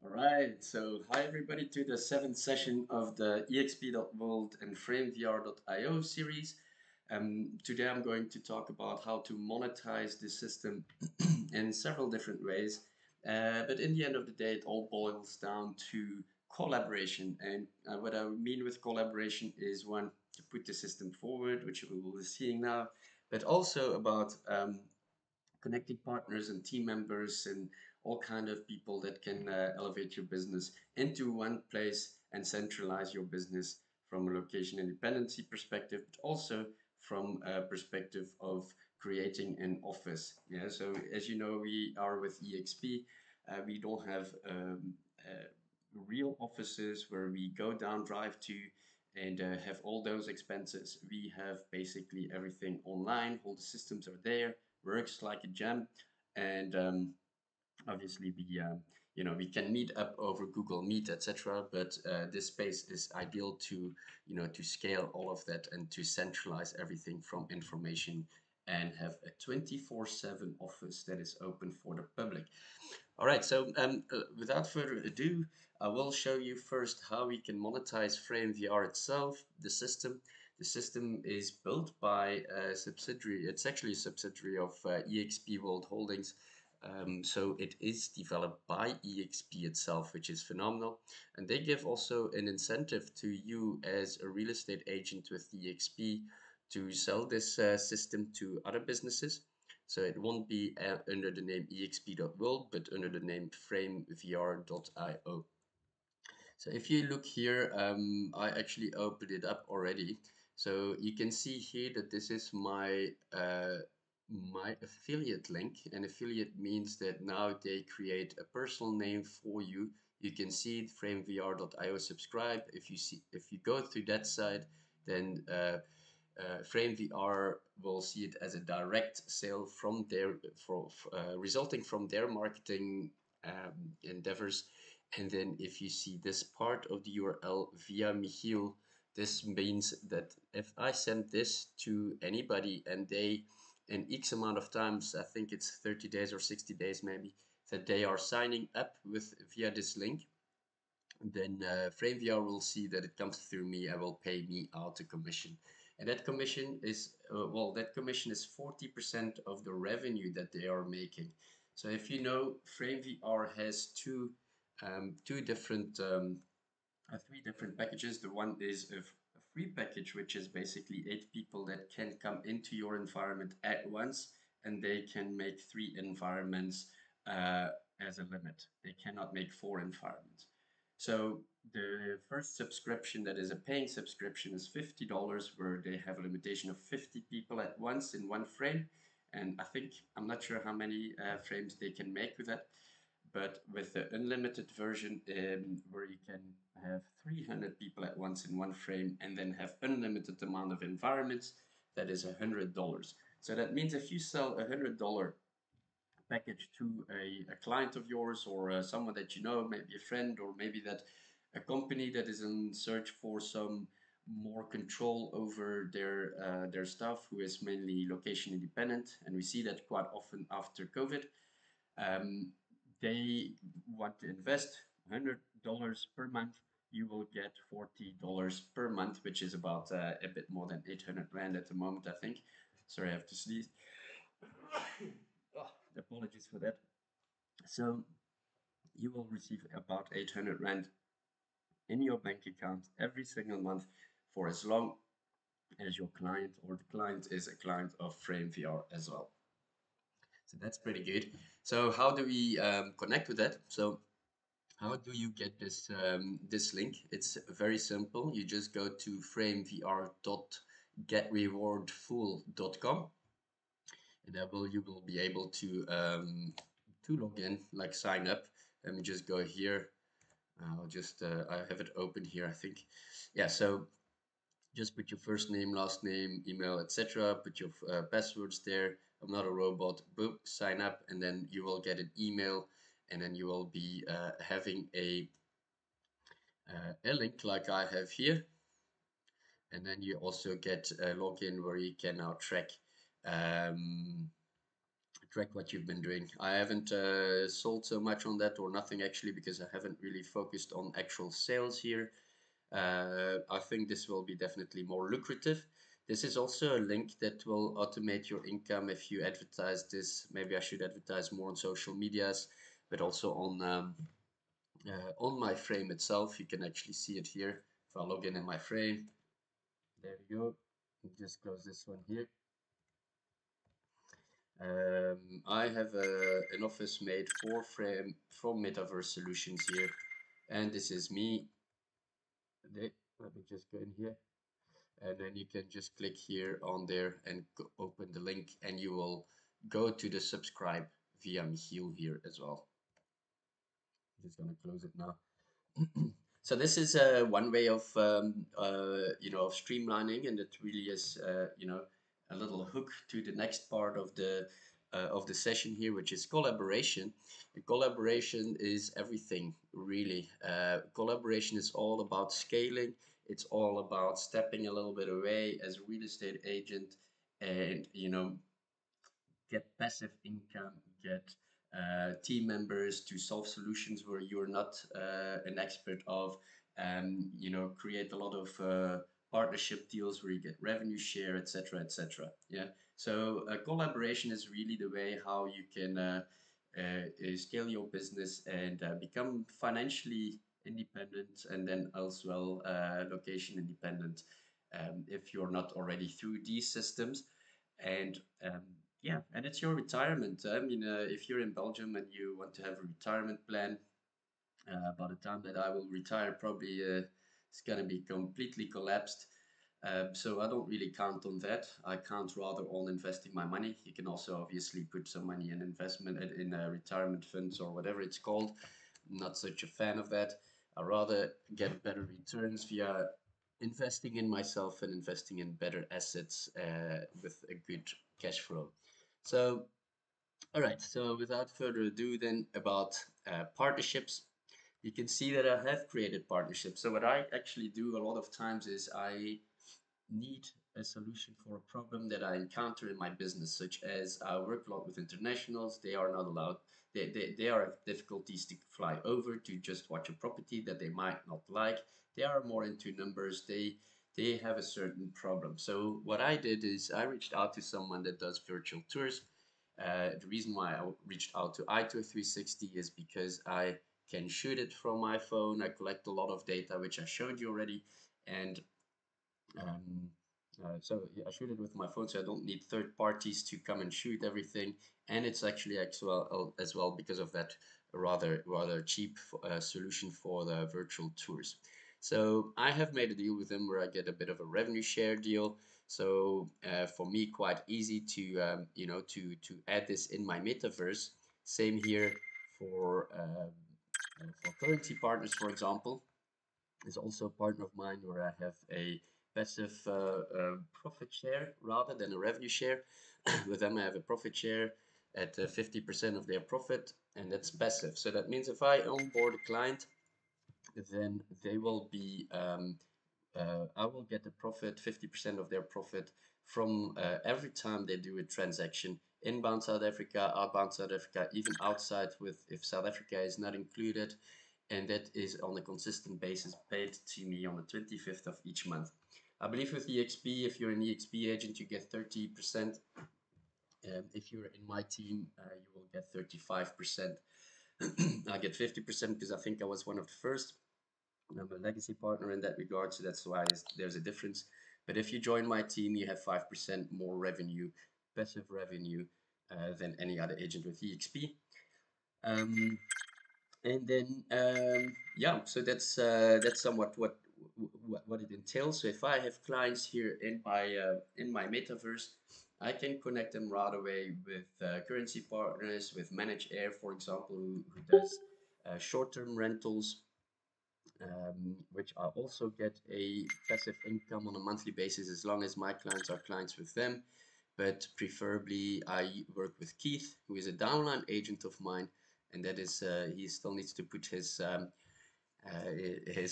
All right, so hi everybody to the seventh session of the eXp.World and FrameVR.io series. Today I'm going to talk about how to monetize the system in several different ways. But in the end of the day, it all boils down to collaboration. And what I mean with collaboration is one, to put the system forward, which we will be seeing now, but also about connecting partners and team members and all kind of people that can elevate your business into one place and centralize your business from a location independency perspective, but also from a perspective of creating an office. Yeah, so as you know, we are with EXP. We don't have real offices where we go down, drive to, and have all those expenses. We have basically everything online. All the systems are there, works like a gem, and obviously we can meet up over Google Meet, etc. But this space is ideal to to scale all of that and to centralize everything from information and have a 24/7 office that is open for the public. All right, so without further ado, I will show you first how we can monetize FrameVR itself, the system. The system is built by a subsidiary. It's actually a subsidiary of eXp.World Holdings. So it is developed by eXp itself, which is phenomenal. And they give also an incentive to you as a real estate agent with eXp to sell this system to other businesses. So it won't be under the name eXp.World, but under the name FrameVR.io. So if you look here, I actually opened it up already. So you can see here that this is my affiliate link. And affiliate means that now they create a personal name for you. You can see it, FrameVR.io subscribe. If you go through that side, then FrameVR will see it as a direct sale from resulting from their marketing endeavors. And then if you see this part of the URL via Michiel, this means that if I send this to anybody and they, in X amount of times, I think it's 30 days or 60 days maybe, that they are signing up with via this link, then FrameVR will see that it comes through me and will pay me out a commission. And that commission is, that commission is 40% of the revenue that they are making. So if you know, FrameVR has two different, three different packages. The one is a free package, which is basically 8 people that can come into your environment at once, and they can make 3 environments as a limit. They cannot make 4 environments. So the first subscription, that is a paying subscription, is $50, where they have a limitation of 50 people at once in one frame. And I'm not sure how many frames they can make with that. But with the unlimited version, where you can have 300 people at once in one frame and then have unlimited amount of environments, that is $100. So that means if you sell $100 package to a client of yours, or someone that you know, maybe a friend, or maybe that a company that is in search for some more control over their stuff, who is mainly location independent, and we see that quite often after COVID. Um, they want to invest $100 per month. You will get $40 per month, which is about a bit more than 800 Rand at the moment, I think. Sorry, I have to sneeze. Oh, apologies for that. So you will receive about 800 Rand in your bank account every single month for as long as your client or the client is a client of FrameVR as well. So that's pretty good. So how do we connect with that? So how do you get this link? It's very simple. You just go to framevr.getrewardful.com, and you will be able to log in, like sign up. Let me just go here. I'll just I have it open here, I think. Yeah, so just put your first name, last name, email, etc. Put your passwords there. I'm not a robot. Boom, sign up, and then you will get an email, and then you will be having a link like I have here. And then you also get a login where you can now track track what you've been doing. I haven't sold so much on that or nothing actually because I haven't really focused on actual sales here. I think this will be definitely more lucrative. This is also a link that will automate your income if you advertise this. Maybe I should advertise more on social medias, but also on my frame itself. You can actually see it here. If I log in my frame, there you go. Just close this one here. I have an office made for frame from Metaverse Solutions here, and this is me. Let me just go in here, and then you can just click here on there and open the link, and you will go to the subscribe via Michiel here as well. I'm just gonna close it now. So this is one way of of streamlining, and it really is a little hook to the next part of the session here, which is collaboration. Collaboration is everything really. Collaboration is all about scaling. It's all about stepping a little bit away as a real estate agent, and get passive income, get team members to solve solutions where you're not an expert of, create a lot of partnership deals where you get revenue share, etc., etc. Yeah. So collaboration is really the way how you can scale your business and become financially independent, and then as well location independent, if you're not already through these systems. And yeah, and it's your retirement. I mean, if you're in Belgium and you want to have a retirement plan, by the time that I will retire, probably it's gonna be completely collapsed. So I don't really count on that. I count rather on investing my money. You can also obviously put some money in investment in retirement funds or whatever it's called. I'm not such a fan of that. I rather get better returns via investing in myself and investing in better assets with a good cash flow. So, all right. So without further ado, then about partnerships, you can see that I have created partnerships. So what I actually do a lot of times is I need a solution for a problem that I encounter in my business, such as I work a lot with internationals. They are not allowed, they are have difficulties to fly over to just watch a property that they might not like. They are more into numbers. They have a certain problem. So what I did is I reached out to someone that does virtual tours. The reason why I reached out to iTour 360 is because I can shoot it from my phone. I collect a lot of data, which I showed you already, and um, so yeah, I shoot it with my phone, so I don't need third parties to come and shoot everything. And it's actually as well because of that rather cheap solution for the virtual tours. So I have made a deal with them where I get a bit of a revenue share deal. So for me, quite easy to to add this in my metaverse. Same here for currency partners, for example, is also a partner of mine where I have a passive profit share rather than a revenue share. With them, I have a profit share at 50% of their profit, and that's passive. So that means if I onboard a client, then they will be I will get the profit, 50% of their profit from every time they do a transaction inbound South Africa, outbound South Africa, even outside with if South Africa is not included. And that is on a consistent basis paid to me on the 25th of each month. I believe with eXp, if you're an eXp agent, you get 30%. If you're in my team, you will get 35%. I get 50% because I think I was one of the first. I'm a legacy partner in that regard, so that's why there's a difference. But if you join my team, you have 5% more revenue, passive revenue, than any other agent with eXp. Um, and then yeah, so that's somewhat what it entails. So if I have clients here in my metaverse, I can connect them right away with currency partners, with Manage Air, for example, who does short-term rentals, which I also get a passive income on a monthly basis as long as my clients are clients with them. But preferably, I work with Keith, who is a downline agent of mine, and that is he still needs to put his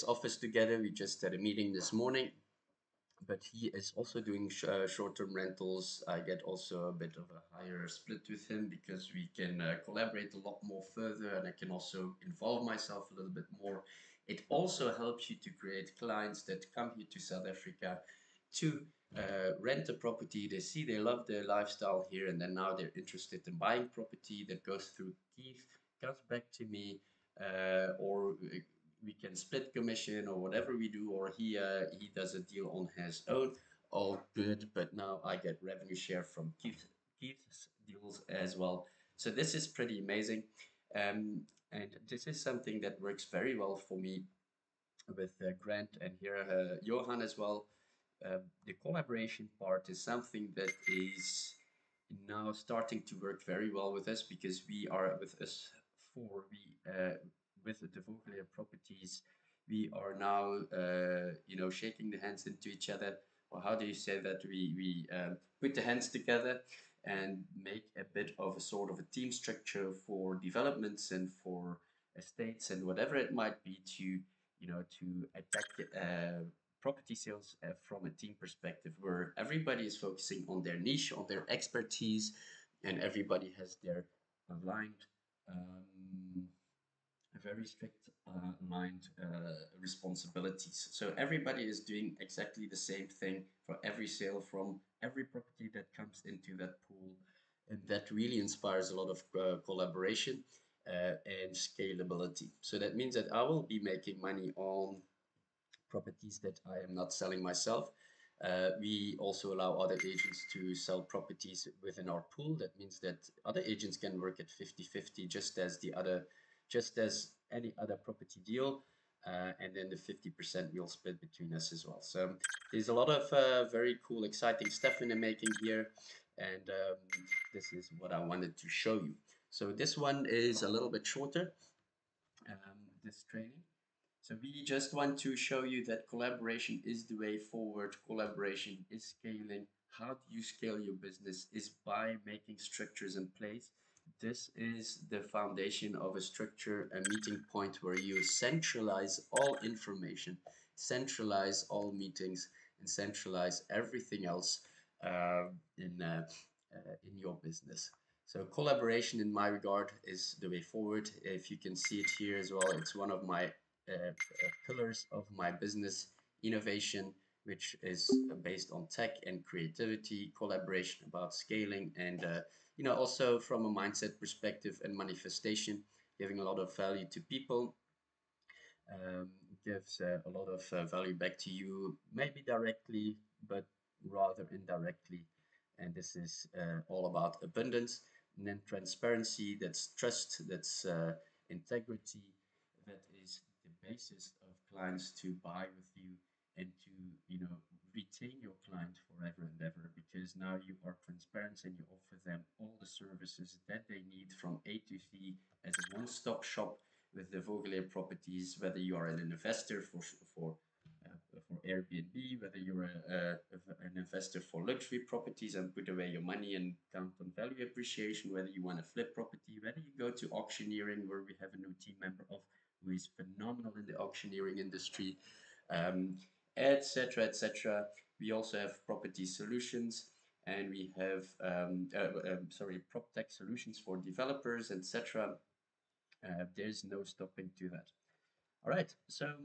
office together. We just had a meeting this morning, but he is also doing short-term rentals. I get also a bit of a higher split with him because we can collaborate a lot more further, and I can also involve myself a little bit more. It also helps you to create clients that come here to South Africa to rent a property. They see they love their lifestyle here, and then now they're interested in buying property. That goes through Keith, comes back to me, or we can split commission or whatever we do, or he does a deal on his own. All good, but now I get revenue share from Keith's deals as well. So this is pretty amazing, and this is something that works very well for me with Grant and here Johan as well. The collaboration part is something that is now starting to work very well with us because we are with us four. We with the DeVogeleer properties, we are now shaking the hands into each other. Or how do you say that? We put the hands together and make a bit of a sort of a team structure for developments and for estates and whatever it might be to attack property sales from a team perspective, where everybody is focusing on their niche, on their expertise, and everybody has their aligned, very strict aligned responsibilities. So everybody is doing exactly the same thing for every sale from every property that comes into that pool. And that really inspires a lot of collaboration and scalability. So that means that I will be making money on properties that I am not selling myself. We also allow other agents to sell properties within our pool. That means that other agents can work at 50-50, just as any other property deal. And then the 50% we'll split between us as well. So there's a lot of very cool, exciting stuff in the making here. And this is what I wanted to show you. So this one is a little bit shorter, this training. So we just want to show you that collaboration is the way forward. Collaboration is scaling. How do you scale your business is by making structures in place. This is the foundation of a structure, a meeting point where you centralize all information, centralize all meetings, and centralize everything else uh, in your business. So collaboration in my regard is the way forward. If you can see it here as well, it's one of my pillars of my business: innovation, which is based on tech and creativity, collaboration about scaling, and also from a mindset perspective and manifestation, giving a lot of value to people, gives a lot of value back to you, maybe directly, but rather indirectly. And this is all about abundance, and then transparency, that's trust, that's integrity, that is the basis of clients to buy with you and to, retain your client forever and ever, because now you are transparent and you offer them all the services that they need from A to Z as a one-stop shop with the Vogeleer properties, whether you are an investor for Airbnb, whether you're an investor for luxury properties and put away your money and count on value appreciation, whether you want to flip property, whether you go to auctioneering, where we have a new team member of who is phenomenal in the auctioneering industry, etc., etc. We also have property solutions, and we have prop tech solutions for developers, etc. There's no stopping to that. All right, so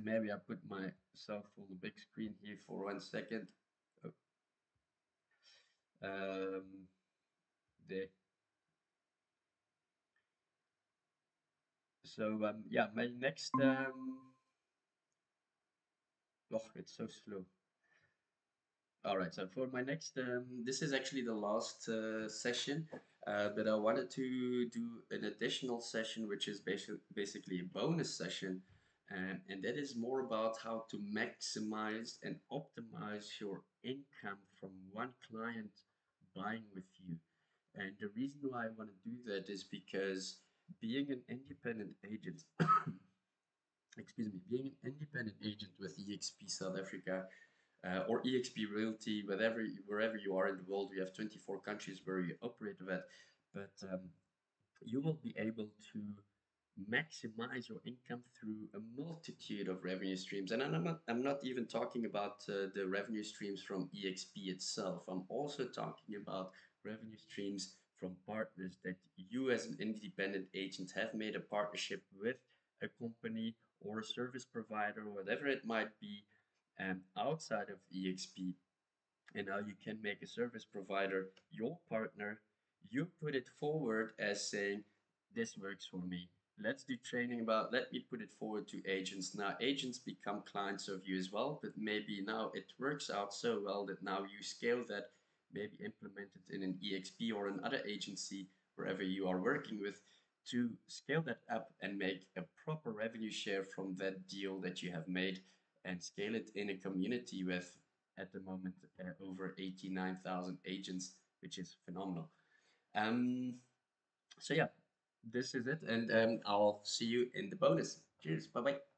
maybe I put myself on the big screen here for 1 second. Oh, um, there. So yeah, my next. Oh, it's so slow. All right, so for my next, this is actually the last session, but I wanted to do an additional session, which is basically a bonus session, and that is more about how to maximize and optimize your income from one client buying with you. And the reason why I want to do that is because being an independent agent, excuse me, being an independent agent with eXp South Africa or eXp Realty, wherever you are in the world. We have 24 countries where you operate with, but you will be able to maximize your income through a multitude of revenue streams. And I'm not even talking about the revenue streams from EXP itself. I'm also talking about revenue streams from partners that you, as an independent agent, have made a partnership with a company or a service provider, whatever it might be, outside of EXP. And now you can make a service provider your partner. You put it forward as saying, this works for me. Let's do training about, let me put it forward to agents. Now agents become clients of you as well, but maybe now it works out so well that now you scale that, maybe implement it in an EXP or another agency, wherever you are working with, to scale that up and make a proper revenue share from that deal that you have made, and scale it in a community with, at the moment, over 89,000 agents, which is phenomenal. Um, so yeah, this is it, and I'll see you in the bonus. Cheers, bye bye.